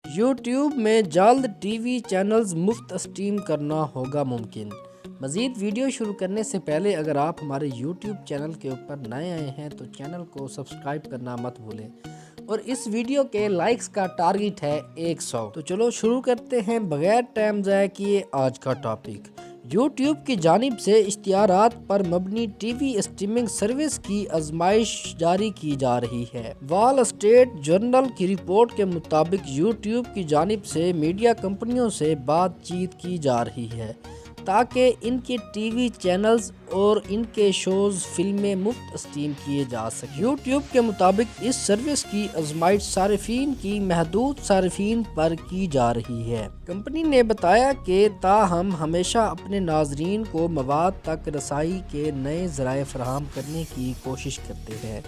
YouTube میں جلد T V channels مفت اسٹریم کرنا ہوگا ممکن۔ مزید ویڈیو شروع کرنے سے پہلے اگر آپ ہمارے یوٹیوب چینل کے اوپر نئے آئے ہیں تو چینل کو سبسکرائب کرنا مت بھولیں، اور اس ویڈیو کے لائکس کا ٹارگٹ ہے 100۔ تو چلو شروع کرتے ہیں بغیر ٹائم ضائع کیے آج کا ٹاپک۔ یوٹیوب کی جانب سے اشتہارات پر مبنی ٹی وی اسٹریمنگ سروس کی آزمائش جاری کی جا رہی ہے۔ وال اسٹریٹ جرنل کی رپورٹ کے مطابق یوٹیوب کی جانب سے میڈیا کمپنیوں سے بات چیت کی جا رہی ہے تاکہ ان کے ٹی وی چینلز اور ان کے شوز فلمیں مفت اسٹریم کیے جا سکیں۔ یوٹیوب کے مطابق اس سروس کی آزمائش صارفین کی محدود صارفین پر کی جا رہی ہے۔ کمپنی نے بتایا کہ تاہم ہمیشہ اپنے ناظرین کو مواد تک رسائی کے نئے ذرائع فراہم کرنے کی کوشش کرتے ہیں۔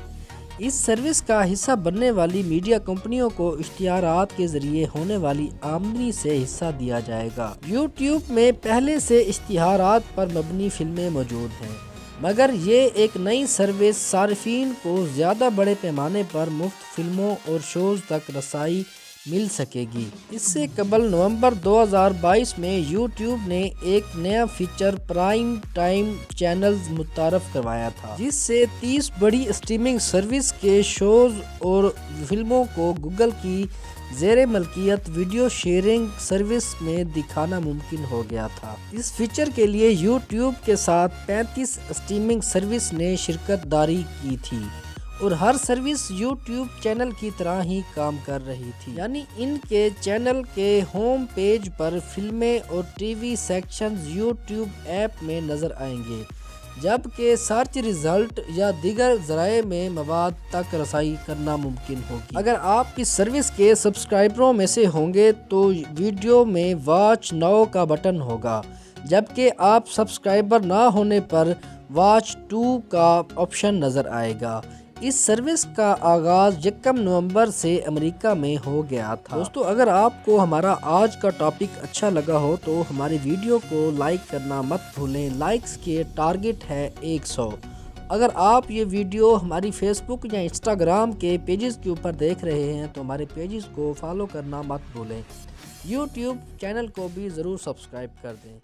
اس سروس کا حصہ بننے والی میڈیا کمپنیوں کو اشتہارات کے ذریعے ہونے والی آمدنی سے حصہ دیا جائے گا۔ یوٹیوب میں پہلے سے اشتہارات پر مبنی فلمیں موجود ہیں، مگر یہ ایک نئی سروس صارفین کو زیادہ بڑے پیمانے پر مفت فلموں اور شوز تک رسائی مل سکے گی۔ اس سے قبل نومبر 2022 میں یوٹیوب نے ایک نیا فیچر پرائم ٹائم چینلز متعارف کروایا تھا، جس سے 30 بڑی اسٹریمنگ سروس کے شوز اور فلموں کو گوگل کی زیر ملکیت ویڈیو شیئرنگ سروس میں دکھانا ممکن ہو گیا تھا۔ اس فیچر کے لیے یوٹیوب کے ساتھ 35 اسٹریمنگ سروس نے شراکت داری کی تھی، اور ہر سروس یوٹیوب چینل کی طرح ہی کام کر رہی تھی، یعنی ان کے چینل کے ہوم پیج پر فلمیں اور T V sections YouTube app میں نظر آئیں گے، جبکہ سرچ ریزلٹ یا دیگر ذرائع میں مواد تک رسائی کرنا ممکن ہوگی۔ اگر آپ اس سروس کے سبسکرائبروں میں سے ہوں گے تو ویڈیو میں واچ ناؤ کا بٹن ہوگا، جبکہ آپ سبسکرائبر نہ ہونے پر واچ ٹو کا آپشن نظر آئے گا۔ اس سروس کا آغاز 1 نومبر سے امریکہ میں ہو گیا تھا۔ دوستو، اگر آپ کو ہمارا آج کا ٹاپک اچھا لگا ہو تو ہماری ویڈیو کو لائک کرنا مت بھولیں۔ لائکس کے ٹارگٹ ہے 100۔ اگر آپ یہ ویڈیو ہماری فیس بک یا انسٹاگرام کے پیجز کے اوپر دیکھ رہے ہیں تو ہمارے پیجز کو فالو کرنا مت بھولیں۔ یوٹیوب چینل کو بھی ضرور سبسکرائب کر دیں۔